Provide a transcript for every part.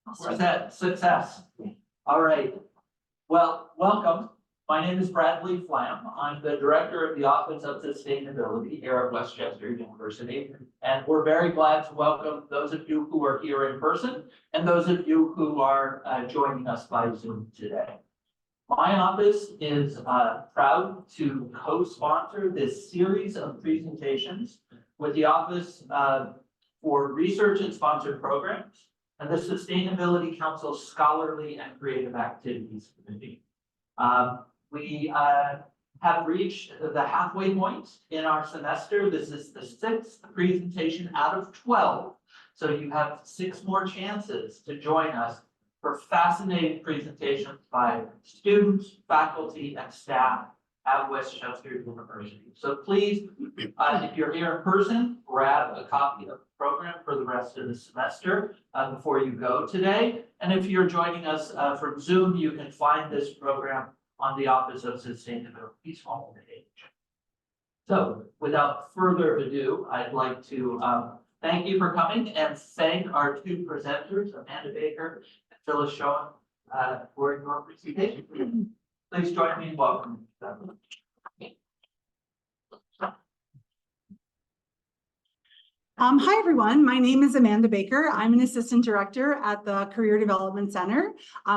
Where's that success? All right. Well, welcome. My name is Bradley Flam. I'm the director of the Office of Sustainability here at Westchester University. And we're very glad to welcome those of you who are here in person and those of you who are joining us by Zoom today. My office is proud to co-sponsor this series of presentations with the Office for Research and Sponsored Programs and the Sustainability Council Scholarly and Creative Activities Committee. We have reached the halfway point in our semester. This is the 6th presentation out of 12. So you have 6 more chances to join us for fascinating presentations by students, faculty, and staff at Westchester University. So please, if you're here in person, grab a copy of the program for the rest of the semester before you go today. And if you're joining us from Zoom, you can find this program on the Office of Sustainability's homepage. So without further ado, I'd like to thank you for coming and thank our 2 presenters, Amanda Baker and Phyllis Schoen, for your presentation. Please join me in welcoming them. Hi, everyone. My name is Amanda Baker. I'm an assistant director at the Career Development Center.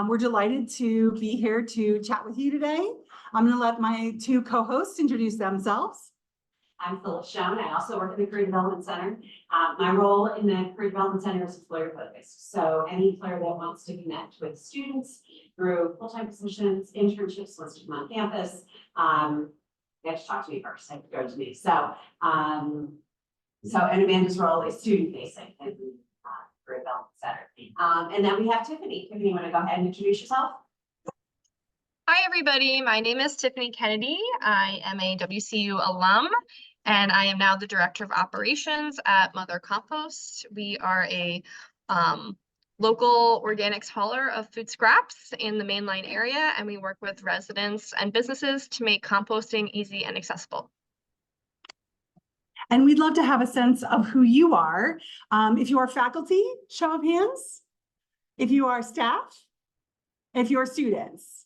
We're delighted to be here to chat with you today. I'm going to let my 2 co-hosts introduce themselves. I'm Phyllis Schoen. I also work at the Career Development Center. My role in the Career Development Center is employer focused. So any employer that wants to connect with students through full-time positions, internships, wants to come on campus, they have to talk to me first. They have to go to me. So, and Amanda's role is student facing in the Career Development Center. And then we have Tiffany. Tiffany, you want to go ahead and introduce yourself? Hi, everybody. My name is Tiffany Kennedy. I am a WCU alum, and I am now the Director of Operations at Mother Compost. We are a local organics hauler of food scraps in the mainline area, and we work with residents and businesses to make composting easy and accessible. And we'd love to have a sense of who you are. If you are faculty, show of hands. If you are staff, if you're students.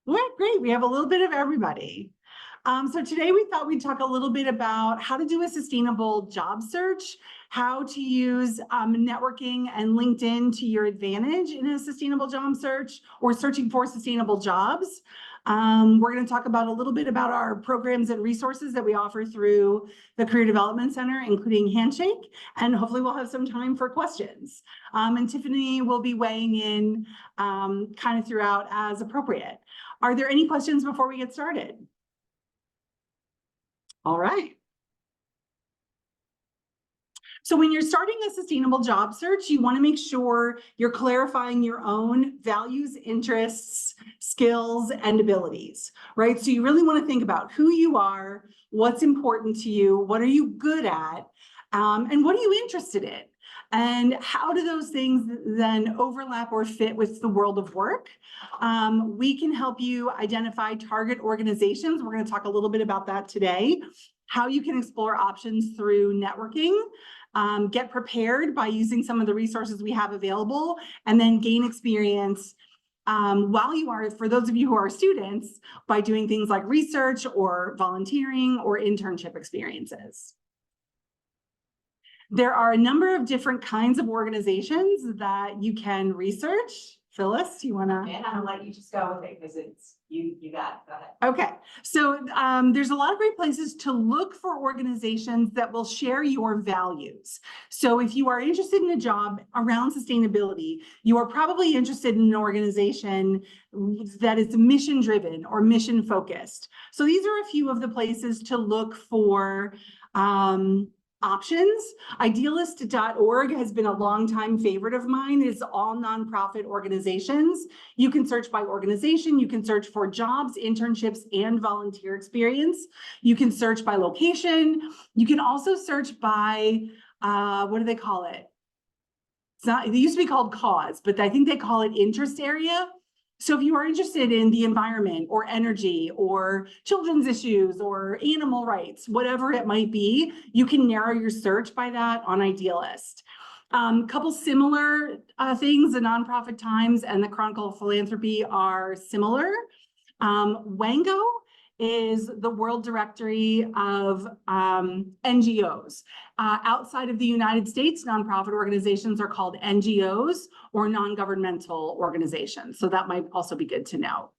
Well, great, we have a little bit of everybody. So today we thought we'd talk a little bit about how to do a sustainable job search, how to use networking and LinkedIn to your advantage in a sustainable job search or searching for sustainable jobs. We're going to talk about a little bit about our programs and resources that we offer through the Career Development Center, including Handshake, and hopefully we'll have some time for questions. And Tiffany will be weighing in kind of throughout as appropriate. Are there any questions before we get started? All right. So when you're starting a sustainable job search, you want to make sure you're clarifying your own values, interests, skills, and abilities, right? So you really want to think about who you are, what's important to you, what are you good at, and what are you interested in? And how do those things then overlap or fit with the world of work? We can help you identify target organizations. We're going to talk a little bit about that today. How you can explore options through networking, get prepared by using some of the resources we have available, and then gain experience while you are, for those of you who are students, by doing things like research or volunteering or internship experiences. There are a number of different kinds of organizations that you can research. Phyllis, you want to? And I'm gonna let you just go with it because it's you got it. Go ahead. Okay, so there's a lot of great places to look for organizations that will share your values. So if you are interested in a job around sustainability, you are probably interested in an organization that is mission driven or mission focused. So these are a few of the places to look for options. Idealist.org has been a longtime favorite of mine. It's all nonprofit organizations. You can search by organization. You can search for jobs, internships, and volunteer experience. You can search by location. You can also search by, what do they call it? It's not, it used to be called cause, but I think they call it interest area. So if you are interested in the environment or energy or children's issues or animal rights, whatever it might be, you can narrow your search by that on Idealist. Couple similar things, the Nonprofit Times and the Chronicle of Philanthropy are similar. Wango is the world directory of NGOs. Outside of the United States, nonprofit organizations are called NGOs or non-governmental organizations. So that might also be good to know.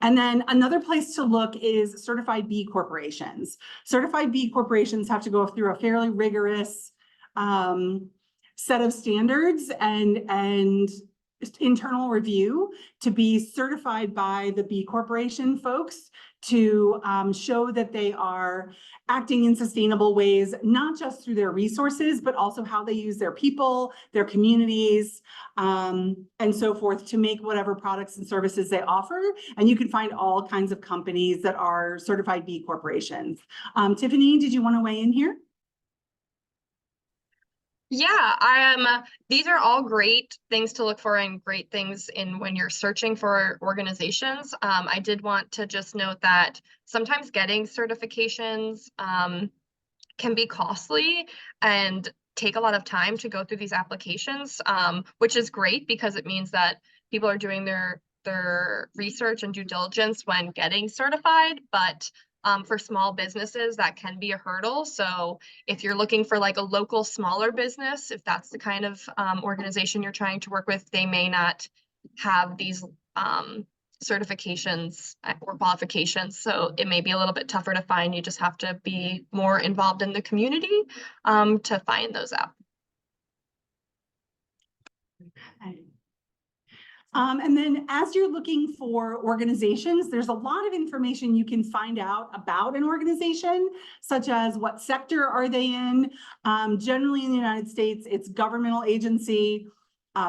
And then another place to look is certified B corporations. Certified B corporations have to go through a fairly rigorous set of standards and internal review to be certified by the B Corporation folks to show that they are acting in sustainable ways, not just through their resources, but also how they use their people, their communities, and so forth to make whatever products and services they offer. And you can find all kinds of companies that are certified B corporations. Tiffany, did you want to weigh in here? Yeah, these are all great things to look for and great things in when you're searching for organizations. I did want to just note that sometimes getting certifications can be costly and take a lot of time to go through these applications, which is great because it means that people are doing their research and due diligence when getting certified, but for small businesses, that can be a hurdle. So if you're looking for like a local smaller business, if that's the kind of organization you're trying to work with, they may not have these certifications or qualifications. So it may be a little bit tougher to find. You just have to be more involved in the community to find those out. And then as you're looking for organizations, there's a lot of information you can find out about an organization, such as what sector are they in. Generally in the United States, it's governmental agency,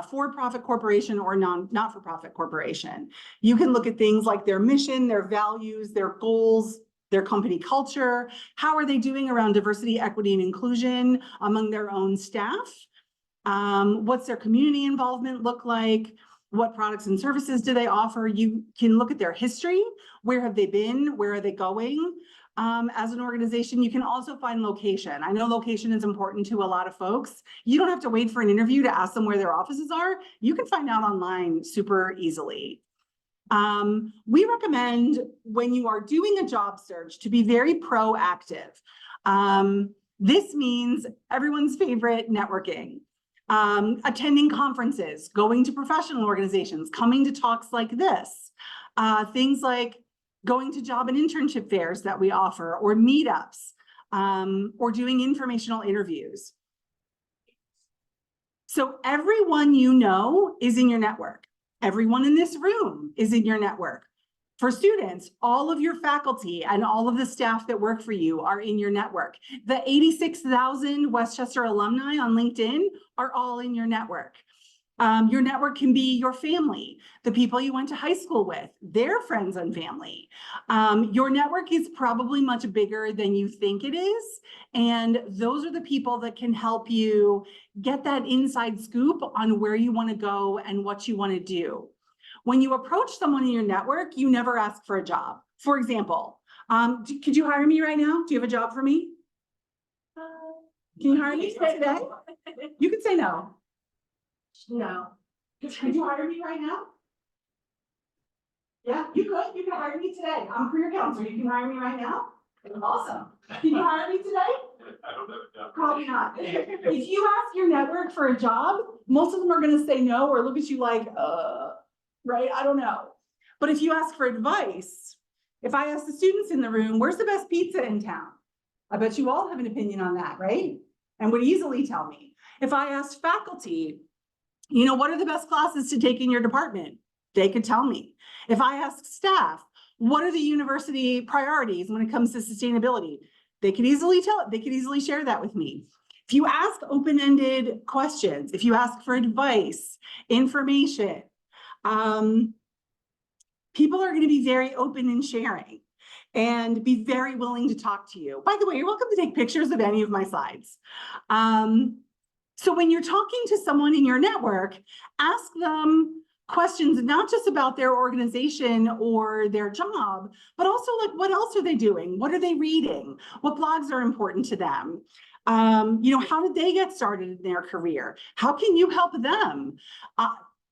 for-profit corporation, or not-for-profit corporation. You can look at things like their mission, their values, their goals, their company culture. How are they doing around diversity, equity, and inclusion among their own staff? What's their community involvement look like? What products and services do they offer? You can look at their history. Where have they been? Where are they going? As an organization, you can also find location. I know location is important to a lot of folks. You don't have to wait for an interview to ask them where their offices are. You can find out online super easily. We recommend when you are doing a job search to be very proactive. This means everyone's favorite networking. Attending conferences, going to professional organizations, coming to talks like this, things like going to job and internship fairs that we offer, or meetups, or doing informational interviews. So everyone you know is in your network. Everyone in this room is in your network. For students, all of your faculty and all of the staff that work for you are in your network. The 86,000 Westchester alumni on LinkedIn are all in your network. Your network can be your family, the people you went to high school with, their friends and family. Your network is probably much bigger than you think it is. And those are the people that can help you get that inside scoop on where you want to go and what you want to do. When you approach someone in your network, you never ask for a job. For example, could you hire me right now? Do you have a job for me? Can you hire me today? You can say no. No. Could you hire me right now? Yeah, you could. You can hire me today. I'm a career counselor. You can hire me right now? Awesome. Can you hire me today? I don't know. Probably not. If you ask your network for a job, most of them are going to say no or look at you like, right? I don't know. But if you ask for advice, if I ask the students in the room, where's the best pizza in town? I bet you all have an opinion on that, right? And would easily tell me. If I asked faculty, you know, what are the best classes to take in your department? They could tell me. If I ask staff, what are the university priorities when it comes to sustainability? They could easily share that with me. If you ask open-ended questions, if you ask for advice, information, people are going to be very open in sharing and be very willing to talk to you. By the way, you're welcome to take pictures of any of my slides. So when you're talking to someone in your network, ask them questions, not just about their organization or their job, but also like, what else are they doing? What are they reading? What blogs are important to them? How did they get started in their career? How can you help them?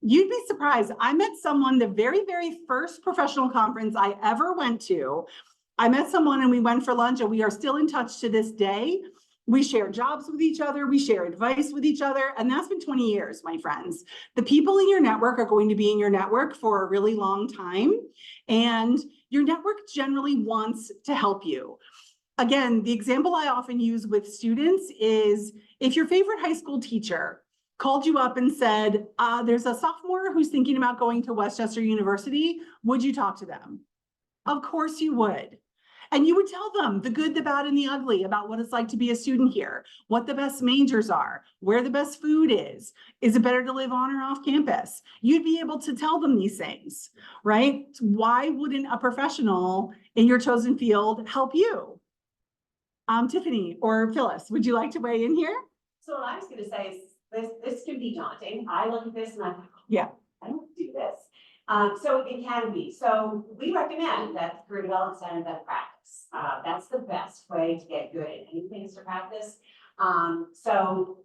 You'd be surprised. I met someone the very, very first professional conference I ever went to. I met someone and we went for lunch, and we are still in touch to this day. We share jobs with each other. We share advice with each other. And that's been 20 years, my friends. The people in your network are going to be in your network for a really long time. And your network generally wants to help you. Again, the example I often use with students is if your favorite high school teacher called you up and said, there's a sophomore who's thinking about going to Westchester University, would you talk to them? Of course you would. And you would tell them the good, the bad, and the ugly about what it's like to be a student here, what the best majors are, where the best food is it better to live on or off campus? You'd be able to tell them these things, right? Why wouldn't a professional in your chosen field help you? Tiffany or Phyllis, would you like to weigh in here? So what I was gonna say is this can be daunting. I look at this and I'm like, Yeah. I don't do this. So it can be. So we recommend that the Career Development Center that practice. That's the best way to get good at anything is to practice. So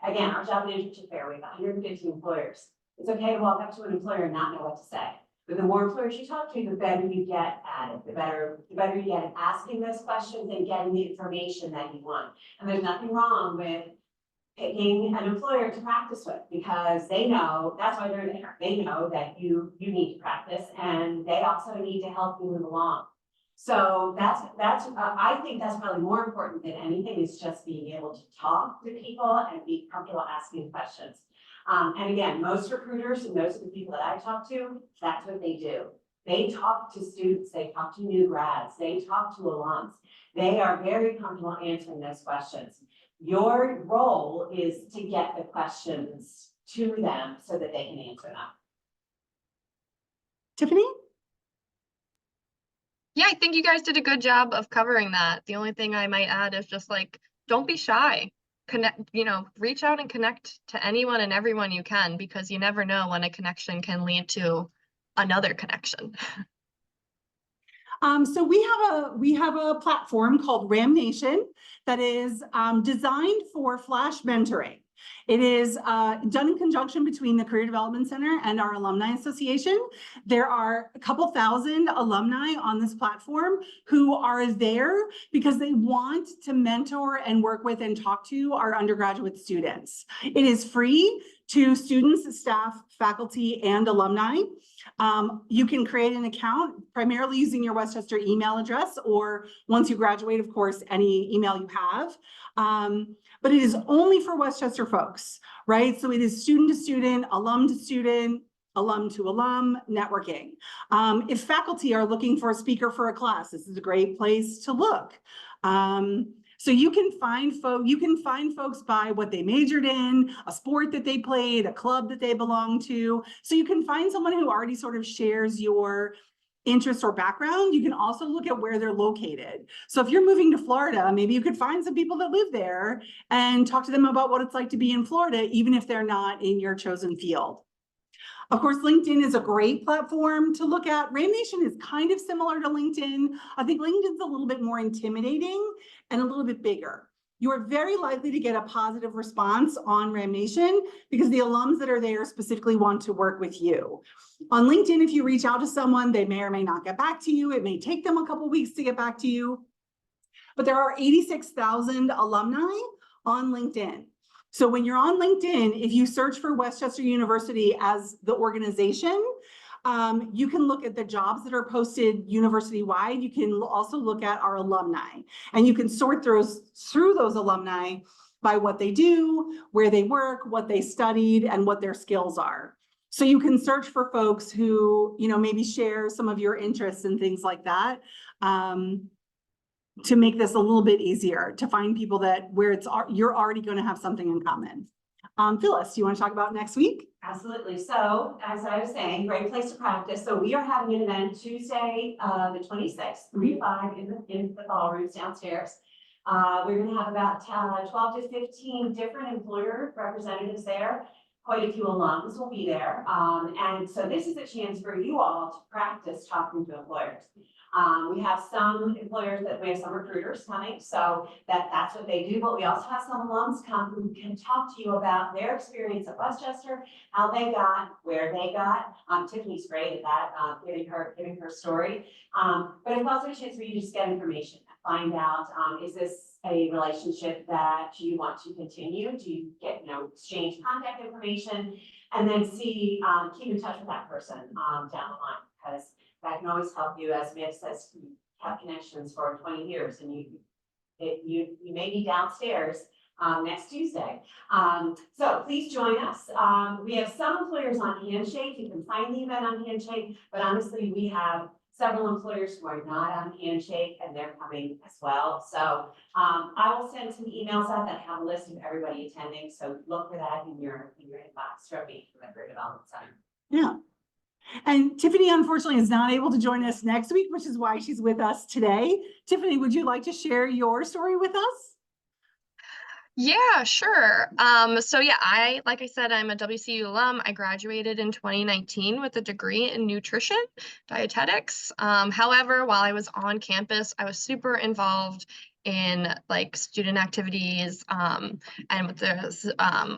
again, our job and internship fair, we have 150 employers. It's okay to walk up to an employer and not know what to say. But the more employers you talk to, the better you get at it, the better you get at asking those questions and getting the information that you want. And there's nothing wrong with picking an employer to practice with, because they know that's why they're there. They know that you need to practice, and they also need to help you move along. So I think that's probably more important than anything, is just being able to talk to people and be comfortable asking questions. And again, most recruiters, and those are the people that I talk to, that's what they do. They talk to students, they talk to new grads, they talk to alums. They are very comfortable answering those questions. Your role is to get the questions to them so that they can answer them. Tiffany? Yeah, I think you guys did a good job of covering that. The only thing I might add is just like, don't be shy. Reach out and connect to anyone and everyone you can, because you never know when a connection can lead to another connection. So we have a platform called Ram Nation that is designed for Flash mentoring. It is done in conjunction between the Career Development Center and our Alumni Association. There are a couple thousand alumni on this platform who are there because they want to mentor and work with and talk to our undergraduate students. It is free to students, staff, faculty, and alumni. You can create an account primarily using your Westchester email address, or once you graduate, of course, any email you have. But it is only for Westchester folks, right? So it is student to student, alum to student, alum to alum networking. If faculty are looking for a speaker for a class, this is a great place to look. So you can find folks by what they majored in, a sport that they played, a club that they belong to. So you can find someone who already sort of shares your interest or background. You can also look at where they're located. So if you're moving to Florida, maybe you could find some people that live there and talk to them about what it's like to be in Florida, even if they're not in your chosen field. Of course, LinkedIn is a great platform to look at. Ram Nation is kind of similar to LinkedIn. I think LinkedIn's a little bit more intimidating and a little bit bigger. You are very likely to get a positive response on Ram Nation because the alums that are there specifically want to work with you. On LinkedIn, if you reach out to someone, they may or may not get back to you. It may take them a couple weeks to get back to you. But there are 86,000 alumni on LinkedIn. So when you're on LinkedIn, if you search for Westchester University as the organization, you can look at the jobs that are posted university-wide. You can also look at our alumni, and you can sort through those alumni by what they do, where they work, what they studied, and what their skills are. So you can search for folks who, maybe share some of your interests and things like that. To make this a little bit easier to find people where you're already going to have something in common. Phyllis, do you want to talk about next week? Absolutely. So as I was saying, great place to practice. So we are having an event Tuesday, the 26th, 3 to 5 in the ballrooms downstairs. We're going to have about 12 to 15 different employer representatives there. quite a few alums will be there. And so this is a chance for you all to practice talking to employers. We have some employers that we have some recruiters coming, so that's what they do, but we also have some alums come who can talk to you about their experience at Westchester, how they got, where they got. Tiffany's great at that, giving her story. But it's also a chance for you to just get information, find out, is this a relationship that you want to continue? Do you get, exchange contact information, and then see, keep in touch with that person, down the line, because that can always help you. As Viv says, you have connections for 20 years, and you may be downstairs next Tuesday. So please join us. We have some employers on Handshake. You can find the event on Handshake, but honestly, we have several employers who are not on Handshake, and they're coming as well. So I will send some emails out that have a list of everybody attending. So look for that in your inbox from me from the Career Development Center. Yeah. And Tiffany, unfortunately, is not able to join us next week, which is why she's with us today. Tiffany, would you like to share your story with us? Yeah, sure. So yeah, like I said, I'm a WCU alum. I graduated in 2019 with a degree in nutrition, dietetics. However, while I was on campus, I was super involved in like student activities, and with the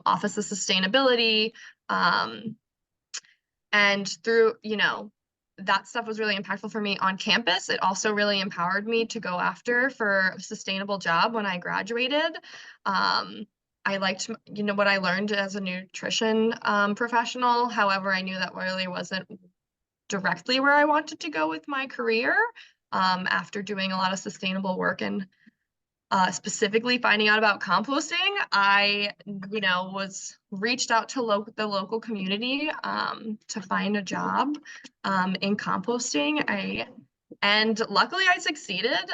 Office of Sustainability. And through, that stuff was really impactful for me on campus. It also really empowered me to go after for a sustainable job when I graduated. I liked, what I learned as a nutrition professional. However, I knew that really wasn't directly where I wanted to go with my career. After doing a lot of sustainable work and specifically finding out about composting, I, was reached out to the local community to find a job in composting. And luckily I succeeded.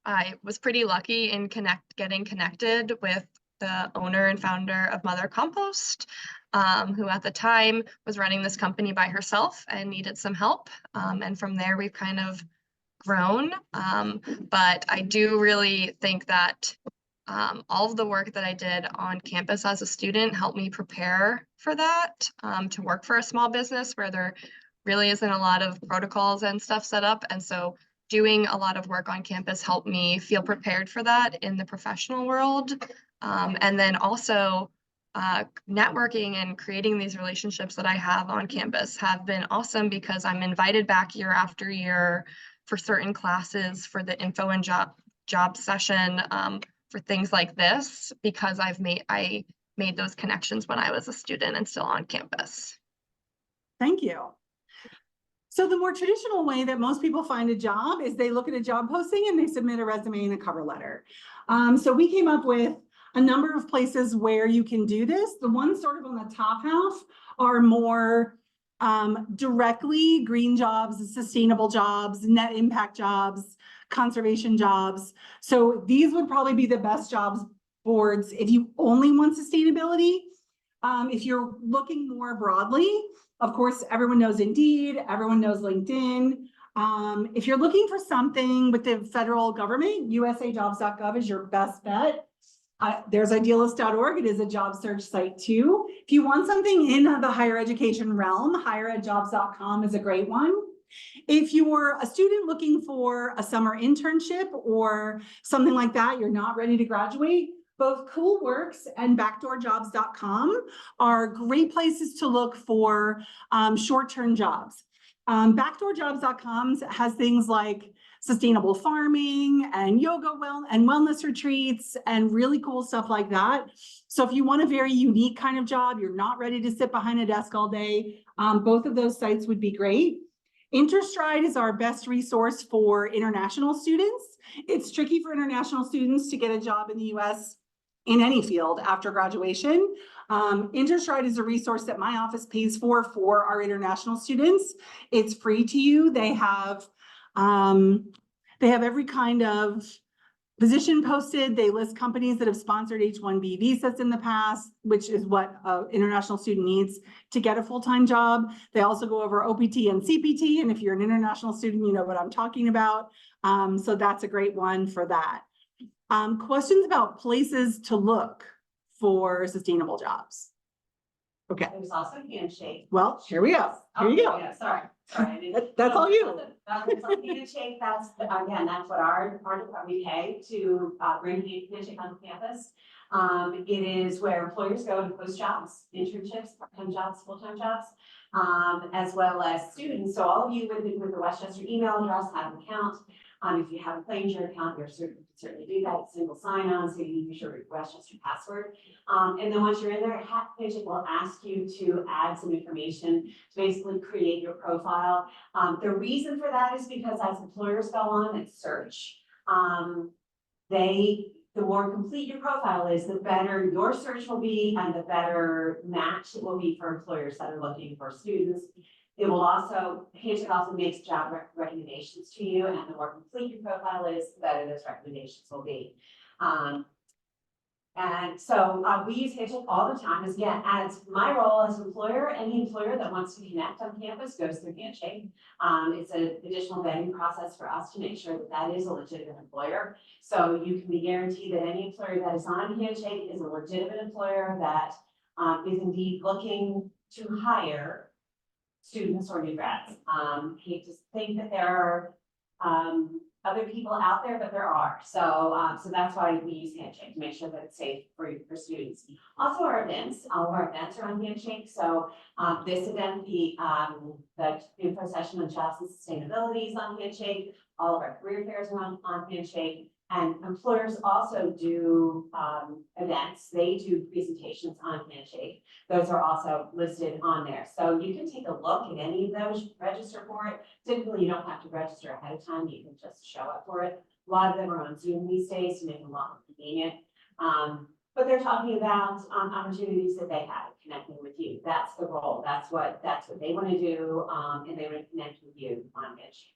I was pretty lucky in getting connected with the owner and founder of Mother Compost, who at the time was running this company by herself and needed some help. And from there, we've kind of grown. But I do really think that all of the work that I did on campus as a student helped me prepare for that, to work for a small business where there really isn't a lot of protocols and stuff set up. And so doing a lot of work on campus helped me feel prepared for that in the professional world. And then also networking and creating these relationships that I have on campus have been awesome because I'm invited back year after year for certain classes, for the info and job session, for things like this, because I made those connections when I was a student and still on campus. Thank you. So the more traditional way that most people find a job is they look at a job posting and they submit a resume and a cover letter. So we came up with a number of places where you can do this. The ones sort of on the top half are more directly green jobs, sustainable jobs, net impact jobs, conservation jobs. So these would probably be the best jobs boards if you only want sustainability. If you're looking more broadly, of course, everyone knows Indeed, everyone knows LinkedIn. If you're looking for something with the federal government, usajobs.gov is your best bet. There's idealist.org. It is a job search site too. If you want something in the higher education realm, higheredjobs.com is a great one. If you're a student looking for a summer internship or something like that, you're not ready to graduate, both CoolWorks and backdoorjobs.com are great places to look for short-term jobs. Backdoorjobs.com has things like sustainable farming and yoga and wellness retreats and really cool stuff like that. So if you want a very unique kind of job, you're not ready to sit behind a desk all day, both of those sites would be great. Interstride is our best resource for international students. It's tricky for international students to get a job in the US in any field after graduation. Interstride is a resource that my office pays for our international students. It's free to you. They have every kind of position posted. They list companies that have sponsored H-1B visas in the past, which is what an international student needs to get a full-time job. They also go over OPT and CPT, and if you're an international student, you know what I'm talking about. So that's a great one for that. Questions about places to look for sustainable jobs? Okay, There's also handshake. well, here we go. Here you go. Yeah, sorry. I didn't- That's all you. There's a handshake, that's, again, that's what our we pay to, bring handshake on campus. It is where employers go and post jobs, internships, part-time jobs, full-time jobs, as well as students. So all of you with the Westchester email address have an account. If you haven't claimed your account, you certainly do that, single sign-on, so you use your Westchester password. And then once you're in there, Handshake will ask you to add some information to basically create your profile. The reason for that is because as employers go on and search, the more complete your profile is, the better your search will be and the better match it will be for employers that are looking for students. It will also, Handshake also makes job recommendations to you, and the more complete your profile is, the better those recommendations will be. And so we use Handshake all the time. As my role as an employer, any employer that wants to connect on campus goes through Handshake. It's an additional vetting process for us to make sure that that is a legitimate employer. So you can be guaranteed that any employer that is on Handshake is a legitimate employer that is indeed looking to hire students or new grads. Hate to think that there are other people out there, but there are. So that's why we use Handshake, to make sure that it's safe for students. Also our events, all of our events are on Handshake. So this event, the info session on jobs and sustainability is on Handshake. All of our career fairs are on Handshake. And employers also do events. They do presentations on Handshake. Those are also listed on there. So you can take a look at any of those, register for it. Typically, you don't have to register ahead of time. You can just show up for it. A lot of them are on Zoom these days to make it a lot more convenient. But they're talking about opportunities that they have, connecting with you. That's the role. That's what they want to do, and they want to connect with you on Handshake.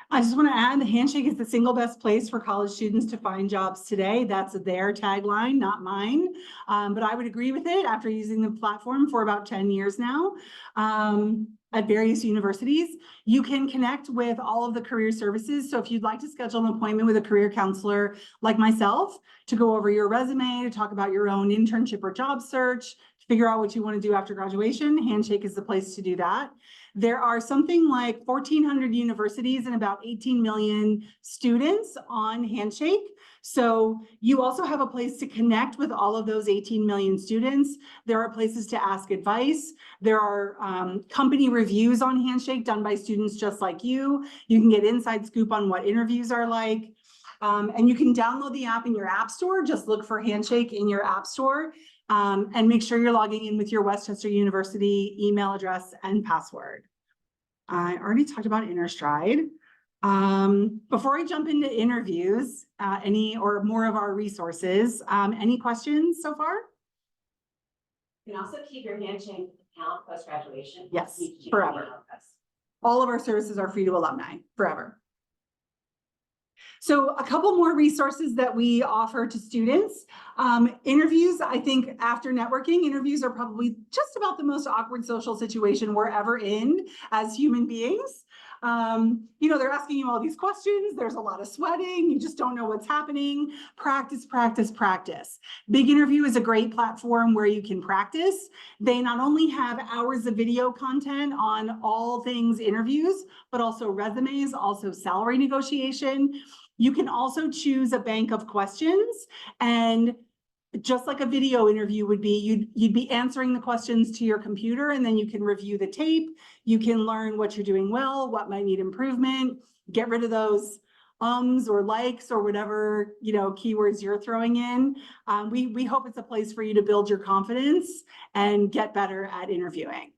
I just want to add, the Handshake is the single best place for college students to find jobs today. That's their tagline, not mine. But I would agree with it after using the platform for about 10 years now. At various universities, you can connect with all of the career services. So if you'd like to schedule an appointment with a career counselor like myself to go over your resume, to talk about your own internship or job search, to figure out what you want to do after graduation, Handshake is the place to do that. There are something like 1,400 universities and about 18 million students on Handshake. So you also have a place to connect with all of those 18 million students. There are places to ask advice. There are company reviews on Handshake done by students just like you. You can get inside scoop on what interviews are like. And you can download the app in your app store. Just look for Handshake in your app store. And make sure you're logging in with your Westchester University email address and password. I already talked about InnerStride. Before I jump into interviews, any or more of our resources, any questions so far? You can also keep your Handshake account post-graduation. Yes, forever. All of our services are free to alumni forever. So a couple more resources that we offer to students. Interviews, I think after networking, interviews are probably just about the most awkward social situation we're ever in as human beings. They're asking you all these questions. There's a lot of sweating. You just don't know what's happening. Practice, practice, practice. Big Interview is a great platform where you can practice. They not only have hours of video content on all things interviews, but also resumes, also salary negotiation. You can also choose a bank of questions, and just like a video interview would be, you'd be answering the questions to your computer, and then you can review the tape. You can learn what you're doing well, what might need improvement, get rid of those or likes or whatever, keywords you're throwing in. We hope it's a place for you to build your confidence and get better at interviewing.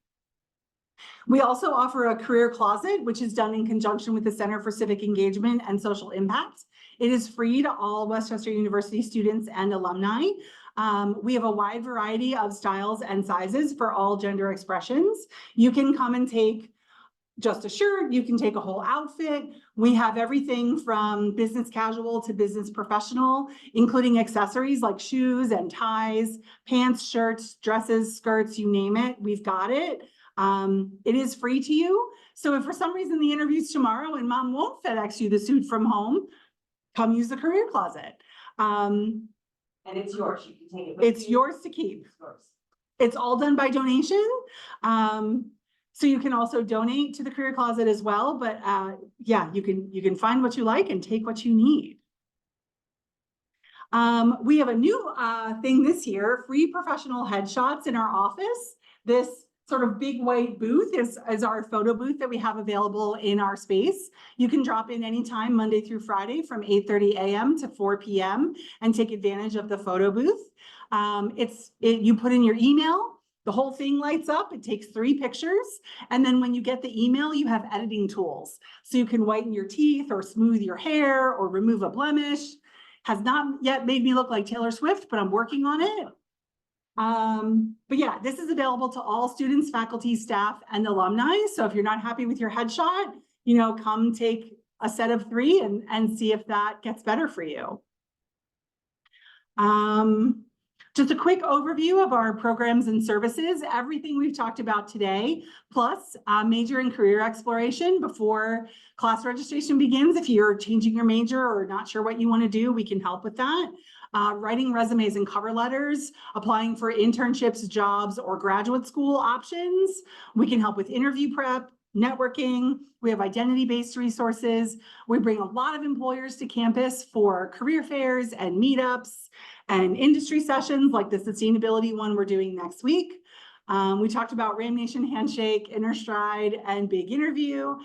We also offer a career closet, which is done in conjunction with the Center for Civic Engagement and Social Impact. It is free to all Westchester University students and alumni. We have a wide variety of styles and sizes for all gender expressions. You can come and take just a shirt, you can take a whole outfit. We have everything from business casual to business professional, including accessories like shoes and ties, pants, shirts, dresses, skirts, you name it, we've got it. It is free to you. So if for some reason the interview's tomorrow and mom won't FedEx you the suit from home, come use the career closet. And it's yours. You can take it with you. It's yours to keep. It's yours. It's all done by donation. So you can also donate to the Career Closet as well, but yeah, you can find what you like and take what you need. We have a new thing this year, free professional headshots in our office. This sort of big white booth is our photo booth that we have available in our space. You can drop in anytime, Monday through Friday from 8:30 a.m. to 4 p.m. and take advantage of the photo booth. You put in your email, the whole thing lights up, it takes 3 pictures. And then when you get the email, you have editing tools. So you can whiten your teeth or smooth your hair or remove a blemish. Has not yet made me look like Taylor Swift, but I'm working on it. But yeah, this is available to all students, faculty, staff, and alumni. So if you're not happy with your headshot, come take a set of 3 and see if that gets better for you. Just a quick overview of our programs and services, everything we've talked about today, plus major and career exploration before class registration begins. If you're changing your major or not sure what you want to do, we can help with that. Writing resumes and cover letters, applying for internships, jobs, or graduate school options. We can help with interview prep, networking. We have identity-based resources. We bring a lot of employers to campus for career fairs and meetups and industry sessions like the sustainability one we're doing next week. We talked about Ram Nation Handshake, InnerStride, and Big Interview.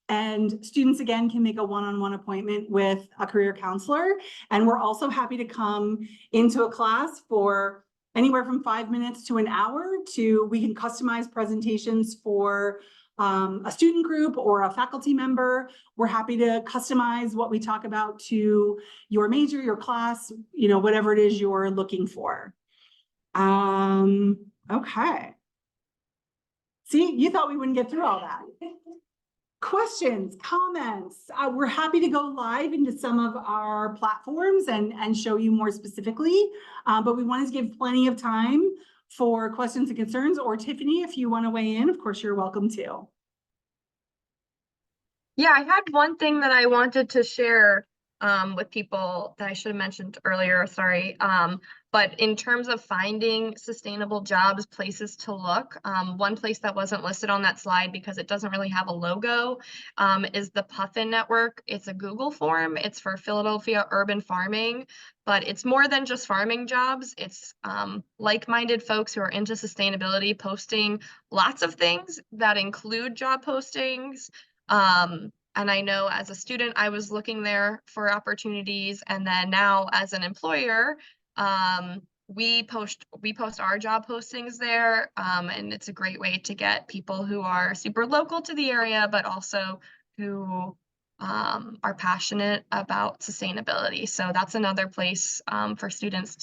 And students, again, can make a one-on-one appointment with a career counselor. And we're also happy to come into a class for anywhere from 5 minutes to an hour we can customize presentations for a student group or a faculty member. We're happy to customize what we talk about to your major, your class, whatever it is you're looking for. Okay. See, you thought we wouldn't get through all that. Questions, comments? We're happy to go live into some of our platforms and show you more specifically, but we wanted to give plenty of time for questions and concerns, or Tiffany, if you want to weigh in, of course, you're welcome to. Yeah, I had one thing that I wanted to share with people that I should have mentioned earlier, sorry. But in terms of finding sustainable jobs, places to look, one place that wasn't listed on that slide because it doesn't really have a logo is the Puffin Network. It's a Google form. It's for Philadelphia urban farming, but it's more than just farming jobs. It's like-minded folks who are into sustainability posting lots of things that include job postings. And I know as a student, I was looking there for opportunities. And then now as an employer, we post our job postings there. And it's a great way to get people who are super local to the area, but also who are passionate about sustainability. So that's another place for students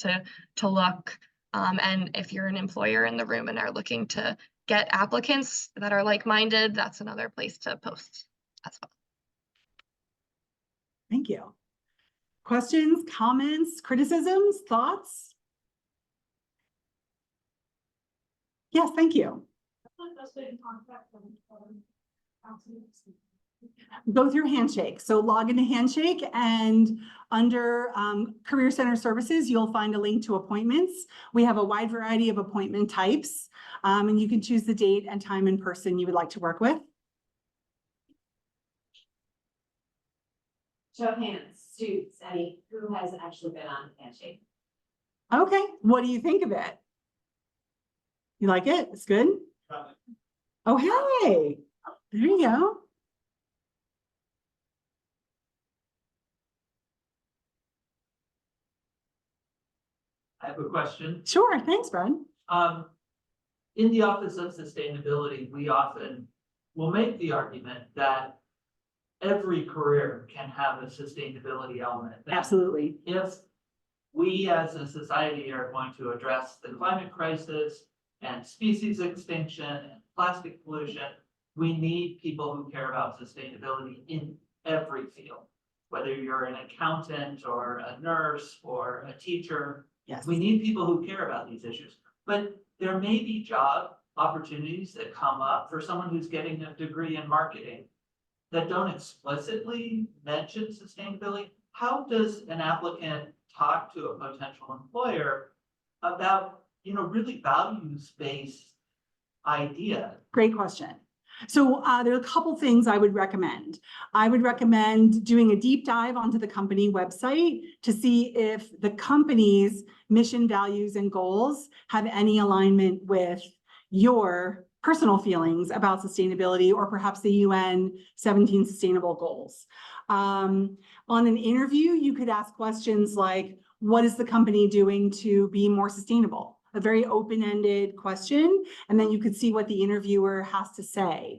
to look. And if you're an employer in the room and are looking to get applicants that are like-minded, that's another place to post as well. Thank you. Questions, comments, criticisms, thoughts? Yes, thank you. Go through Handshake. So log into Handshake, and under Career Center Services, you'll find a link to appointments. We have a wide variety of appointment types, and you can choose the date and time in person you would like to work with. Show of hands, students, who has actually been on Handshake? Okay, what do you think of it? You like it? It's good? Oh, hey, there you go. I have a question. Sure, thanks, Brad. In the Office of Sustainability, we often will make the argument that every career can have a sustainability element. Absolutely. If we as a society are going to address the climate crisis and species extinction and plastic pollution, we need people who care about sustainability in every field. Whether you're an accountant or a nurse or a teacher, Yes. we need people who care about these issues. But there may be job opportunities that come up for someone who's getting a degree in marketing that don't explicitly mention sustainability. How does an applicant talk to a potential employer about really values-based idea. Great question. So there are a couple things I would recommend. I would recommend doing a deep dive onto the company website to see if the company's mission, values, and goals have any alignment with your personal feelings about sustainability, or perhaps the UN 17 Sustainable Goals. On an interview, you could ask questions like, what is the company doing to be more sustainable? A very open-ended question, and then you could see what the interviewer has to say.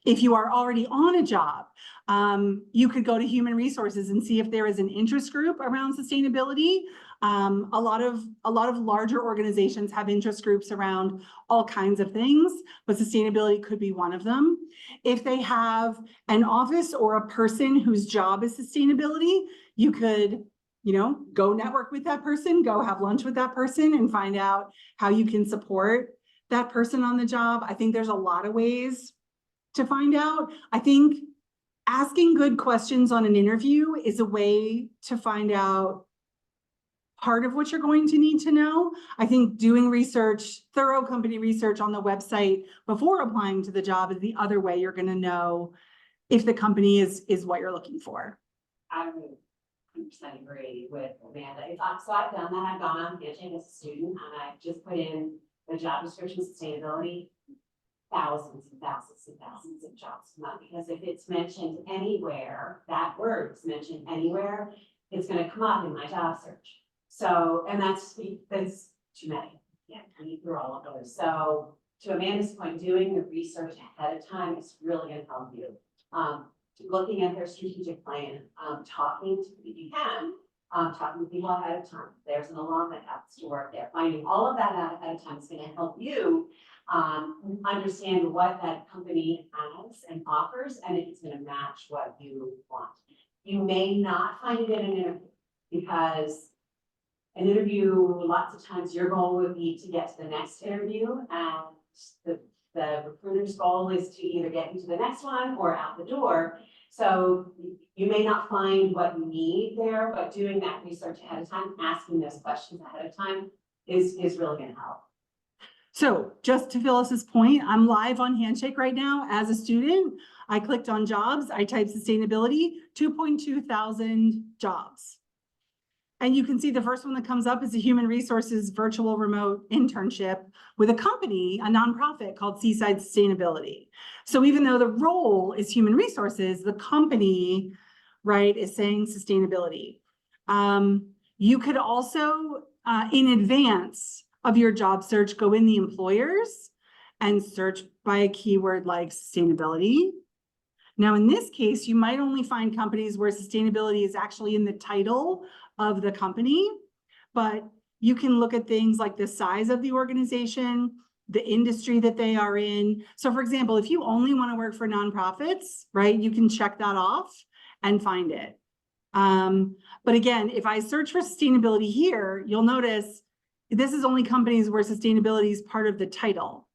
If you are already on a job, you could go to human resources and see if there is an interest group around sustainability. A lot of larger organizations have interest groups around all kinds of things, but sustainability could be one of them. If they have an office or a person whose job is sustainability, you could go network with that person, go have lunch with that person, and find out how you can support that person on the job. I think there's a lot of ways to find out. I think asking good questions on an interview is a way to find out part of what you're going to need to know. I think doing research, thorough company research on the website before applying to the job is the other way you're going to know if the company is what you're looking for. I would 100% agree with Amanda. So I've done that. I've gone on Handshake as a student, and I've just put in the job description sustainability, thousands and thousands and thousands of jobs come up, because if it's mentioned anywhere, that word is mentioned anywhere, it's going to come up in my job search. So, and that's too many. Yeah, read through all of those. So to Amanda's point, doing the research ahead of time is really going to help you. Looking at their strategic plan, talking to, if you can, talking to people ahead of time. There's an alum that happens to work there. Finding all of that out ahead of time is going to help you understand what that company has and offers, and if it's going to match what you want. You may not find it in an interview, because an interview, lots of times your goal would be to get to the next interview, and the recruiter's goal is to either get you to the next one or out the door. So you may not find what you need there, but doing that research ahead of time, asking those questions ahead of time is really going to help. So just to Phyllis's point, I'm live on Handshake right now as a student. I clicked on jobs, I typed sustainability, 2.2 thousand jobs. And you can see the first one that comes up is a human resources virtual remote internship with a company, a nonprofit called Seaside Sustainability. So even though the role is human resources, the company, right, is saying sustainability. You could also, in advance of your job search, go in the employers and search by a keyword like sustainability. Now, in this case, you might only find companies where sustainability is actually in the title of the company, but you can look at things like the size of the organization, the industry that they are in. So for example, if you only want to work for nonprofits, right, you can check that off and find it. But again, if I search for sustainability here, you'll notice this is only companies where sustainability is part of the title.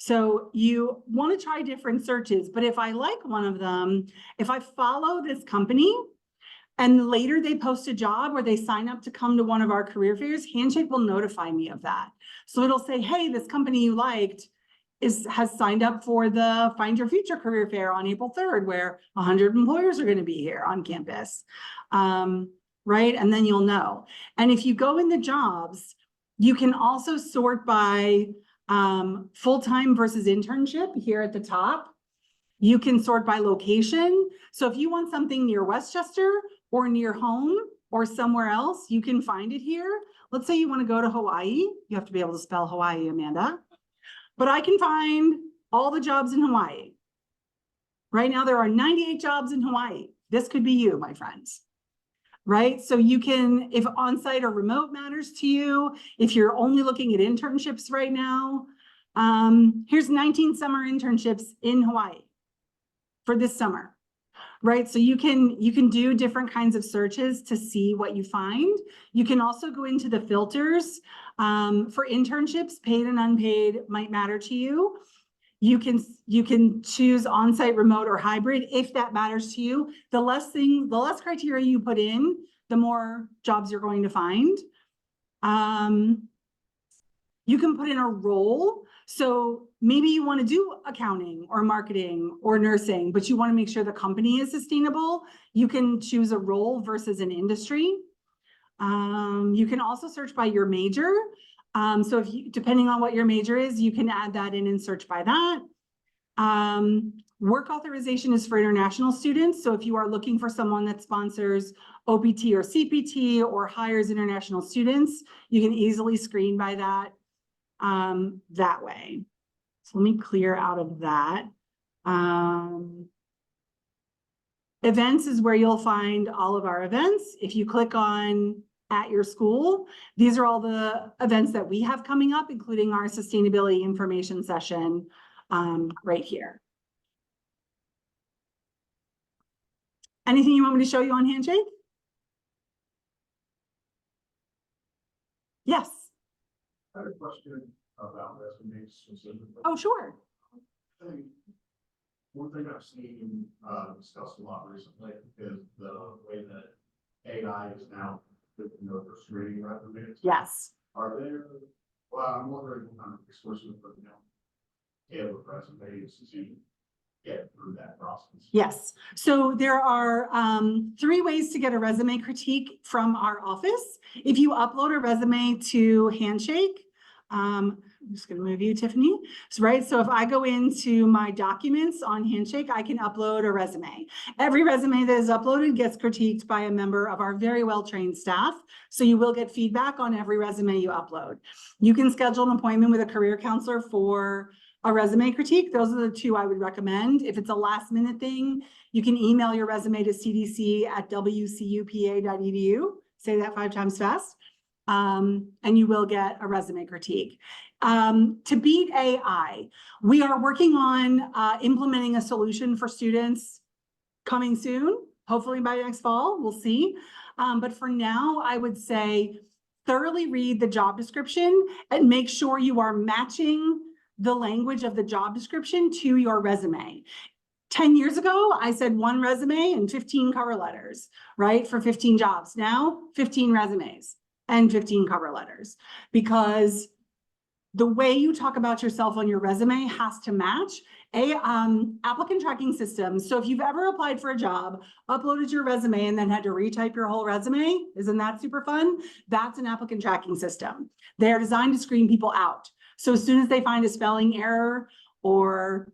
So you want to try different searches, but if I like one of them, if I follow this company and later they post a job or they sign up to come to one of our career fairs, Handshake will notify me of that. So it'll say, hey, this company you liked has signed up for the Find Your Future career fair on April 3rd, where 100 employers are going to be here on campus, right? And then you'll know. And if you go in the jobs, you can also sort by full-time versus internship here at the top. You can sort by location. So if you want something near Westchester or near home or somewhere else, you can find it here. Let's say you want to go to Hawaii. You have to be able to spell Hawaii, Amanda. But I can find all the jobs in Hawaii. Right now, there are 98 jobs in Hawaii. This could be you, my friends. Right? So you can, if on-site or remote matters to you, if you're only looking at internships right now, here's 19 summer internships in Hawaii for this summer, right? So you can do different kinds of searches to see what you find. You can also go into the filters for internships. Paid and unpaid might matter to you. You can choose on-site, remote, or hybrid if that matters to you. The less criteria you put in, the more jobs you're going to find. You can put in a role. So maybe you want to do accounting or marketing or nursing, but you want to make sure the company is sustainable. You can choose a role versus an industry. You can also search by your major. So if you, depending on what your major is, you can add that in and search by that. Work authorization is for international students. So if you are looking for someone that sponsors OPT or CPT or hires international students, you can easily screen by that that way. So let me clear out of that. Events is where you'll find all of our events. If you click on at your school, these are all the events that we have coming up, including our sustainability information session right here. Anything you want me to show you on Handshake? Yes. I had a question about resumes specifically. Oh, sure. I think one thing I've seen discussed a lot recently is the way that AI is now looking over screening resumes. Yes. Are there, well, I'm wondering what kind of resources for tailored resumes to get through that process. Yes. So there are 3 ways to get a resume critique from our office. If you upload a resume to Handshake, I'm just going to move you, Tiffany. So, right. So if I go into my documents on Handshake, I can upload a resume. Every resume that is uploaded gets critiqued by a member of our very well-trained staff. So you will get feedback on every resume you upload. You can schedule an appointment with a career counselor for a resume critique. Those are the 2 I would recommend. If it's a last minute thing, you can email your resume to cdc@wcupa.edu. Say that 5 times fast. And you will get a resume critique. To beat AI, we are working on implementing a solution for students coming soon, hopefully by next fall, we'll see. But for now, I would say thoroughly read the job description and make sure you are matching the language of the job description to your resume. 10 years ago, I said 1 resume and 15 cover letters, right? For 15 jobs. Now, 15 resumes and 15 cover letters, because the way you talk about yourself on your resume has to match applicant tracking systems. So if you've ever applied for a job, uploaded your resume, and then had to retype your whole resume, isn't that super fun? That's an applicant tracking system. They're designed to screen people out. So as soon as they find a spelling error or,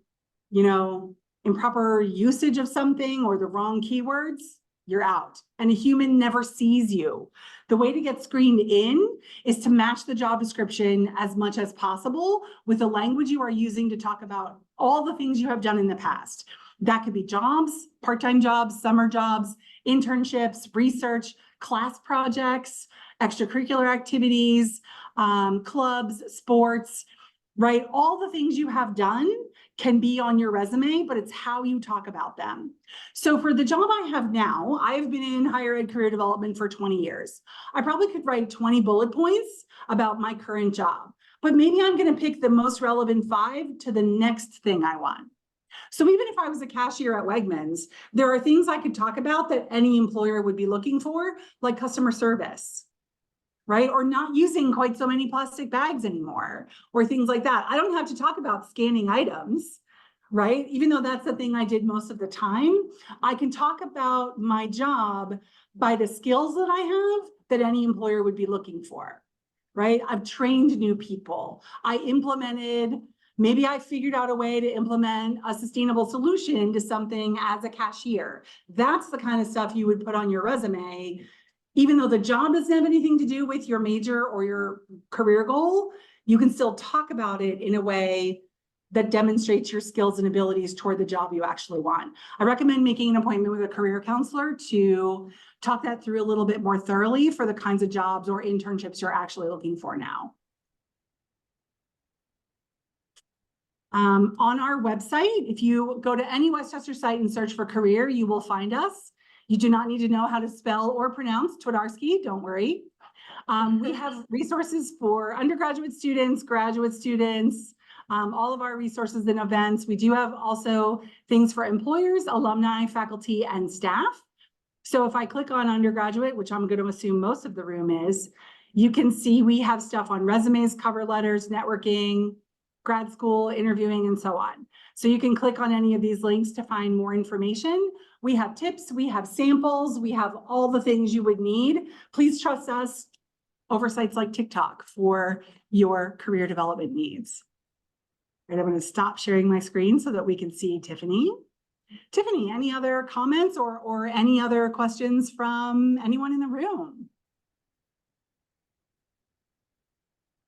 improper usage of something or the wrong keywords, you're out. And a human never sees you. The way to get screened in is to match the job description as much as possible with the language you are using to talk about all the things you have done in the past. That could be jobs, part-time jobs, summer jobs, internships, research, class projects, extracurricular activities, clubs, sports, right? All the things you have done can be on your resume, but it's how you talk about them. So for the job I have now, I've been in higher ed career development for 20 years. I probably could write 20 bullet points about my current job, but maybe I'm going to pick the most relevant 5 to the next thing I want. So even if I was a cashier at Wegmans, there are things I could talk about that any employer would be looking for, like customer service, right? Or not using quite so many plastic bags anymore, or things like that. I don't have to talk about scanning items, right? Even though that's the thing I did most of the time, I can talk about my job by the skills that I have that any employer would be looking for, right? I've trained new people. Maybe I figured out a way to implement a sustainable solution to something as a cashier. That's the kind of stuff you would put on your resume. Even though the job doesn't have anything to do with your major or your career goal, you can still talk about it in a way that demonstrates your skills and abilities toward the job you actually want. I recommend making an appointment with a career counselor to talk that through a little bit more thoroughly for the kinds of jobs or internships you're actually looking for now. On our website, if you go to any Westchester site and search for career, you will find us. You do not need to know how to spell or pronounce Twardarski, don't worry. We have resources for undergraduate students, graduate students, all of our resources and events. We do have also things for employers, alumni, faculty, and staff. So if I click on undergraduate, which I'm going to assume most of the room is, You can see we have stuff on resumes, cover letters, networking, grad school, interviewing, and so on. So you can click on any of these links to find more information. We have tips, we have samples, we have all the things you would need. Please trust us over sites like TikTok for your career development needs. And I'm going to stop sharing my screen so that we can see Tiffany. Tiffany, any other comments or any other questions from anyone in the room?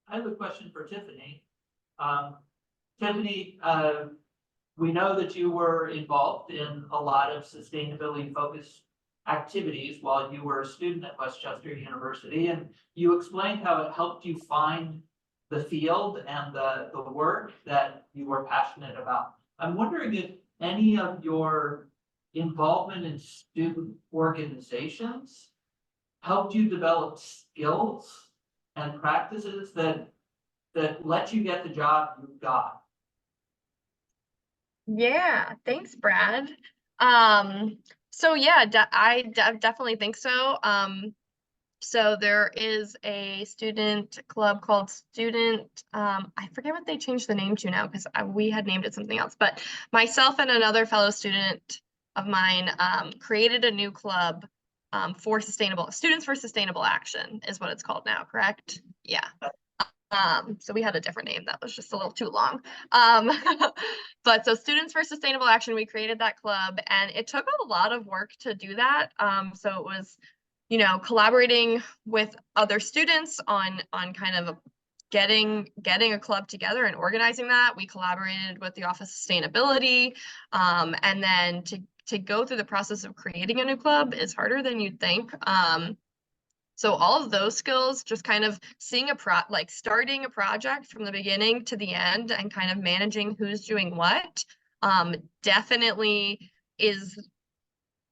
I have a question for Tiffany. Tiffany, we know that you were involved in a lot of sustainability focused activities while you were a student at West Chester University, and you explained how it helped you find the field and the work that you were passionate about. I'm wondering if any of your involvement in student organizations helped you develop skills and practices that let you get the job you got. Yeah, thanks, Brad. So yeah, I definitely think so. So there is a student club called I forget what they changed the name to now because we had named it something else, but myself and another fellow student of mine created a new club for Students for Sustainable Action is what it's called now, correct? Yeah. So we had a different name that was just a little too long. But so Students for Sustainable Action, we created that club and it took a lot of work to do that. So it was, you know, collaborating with other students on kind of getting a club together and organizing that. We collaborated with the Office of Sustainability, and then to go through the process of creating a new club is harder than you'd think. So all of those skills, just kind of seeing starting a project from the beginning to the end and kind of managing who's doing what, definitely is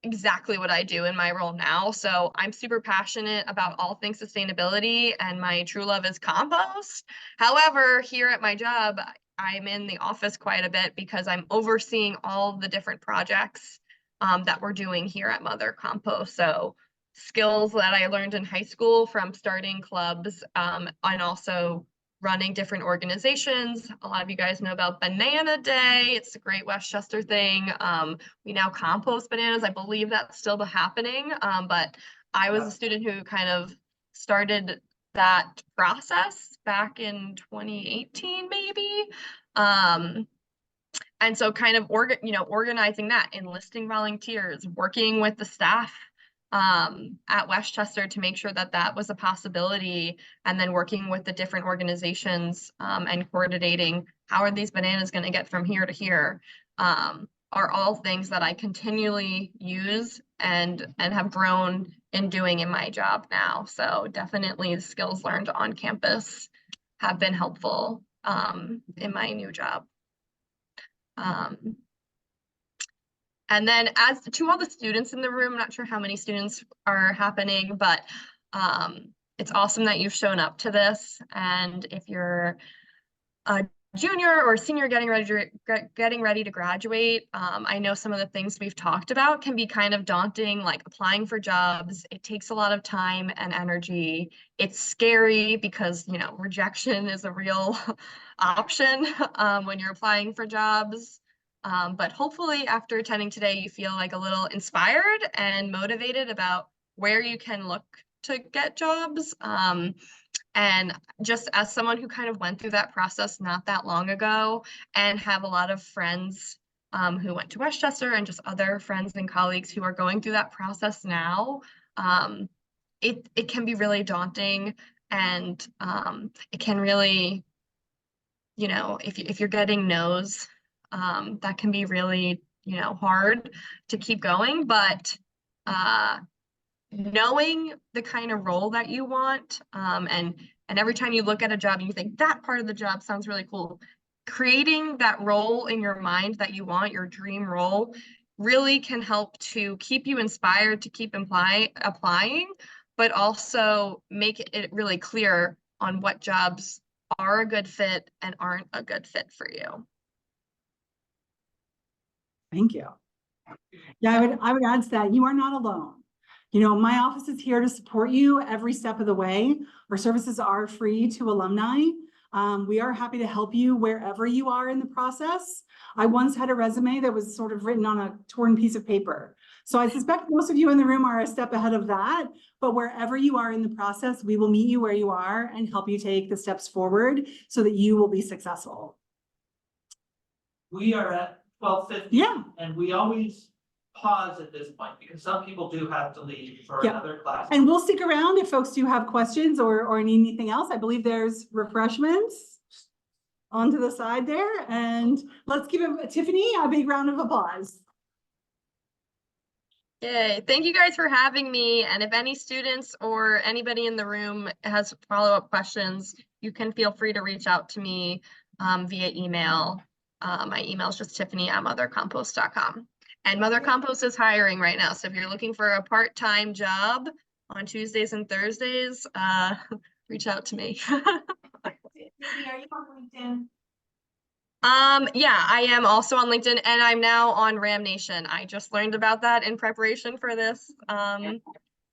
exactly what I do in my role now. So I'm super passionate about all things sustainability and my true love is compost. However, here at my job, I'm in the office quite a bit because I'm overseeing all the different projects that we're doing here at Mother Compost. So skills that I learned in high school from starting clubs and also running different organizations. A lot of you guys know about Banana Day. It's a great West Chester thing. We now compost bananas. I believe that's still happening. But I was a student who kind of started that process back in 2018, maybe. And so kind of organizing that, enlisting volunteers, working with the staff at West Chester to make sure that that was a possibility, and then working with the different organizations and coordinating how are these bananas going to get from here to here are all things that I continually use and have grown in doing in my job now. So definitely the skills learned on campus have been helpful in my new job. And then as to all the students in the room, I'm not sure how many students are happening, but it's awesome that you've shown up to this. And if you're a junior or senior getting ready to graduate, I know some of the things we've talked about can be kind of daunting, like applying for jobs. It takes a lot of time and energy. It's scary because, you know, rejection is a real option when you're applying for jobs. But hopefully after attending today, you feel like a little inspired and motivated about where you can look to get jobs. And just as someone who kind of went through that process not that long ago and have a lot of friends who went to West Chester and just other friends and colleagues who are going through that process now, it can be really daunting, and it can really, you know, if you're getting no's, that can be really, you know, hard to keep going. But knowing the kind of role that you want, and every time you look at a job and you think that part of the job sounds really cool, creating that role in your mind that you want, your dream role, really can help to keep you inspired to keep applying, but also make it really clear on what jobs are a good fit and aren't a good fit for you. Thank you. Yeah, I would add to that, you are not alone. You know, my office is here to support you every step of the way. Our services are free to alumni. We are happy to help you wherever you are in the process. I once had a resume that was sort of written on a torn piece of paper. So I suspect most of you in the room are a step ahead of that, but wherever you are in the process, we will meet you where you are and help you take the steps forward so that you will be successful. We are at 12:50. Yeah. And we always pause at this point because some people do have to leave for Yeah. another class. And we'll stick around if folks do have questions or need anything else. I believe there's refreshments onto the side there. And let's give Tiffany a big round of applause. Yay, thank you guys for having me. And if any students or anybody in the room has follow-up questions, you can feel free to reach out to me via email. My email is just tiffany@mothercompost.com. And Mother Compost is hiring right now. So if you're looking for a part-time job on Tuesdays and Thursdays, reach out to me. Maybe, are you on LinkedIn? Yeah, I am also on LinkedIn and I'm now on Ram Nation. I just learned about that in preparation for this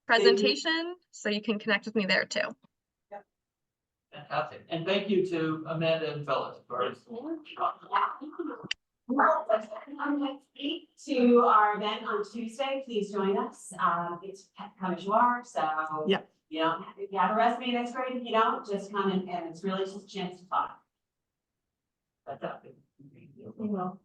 presentation, so you can connect with me there too. Fantastic. And thank you to Amanda and Phyllis for. To our event on Tuesday, please join us. It's come as you are, so. Yeah. You know, if you have a resume, that's great. If you don't, just come and it's really just a chance to talk. Fantastic. You will.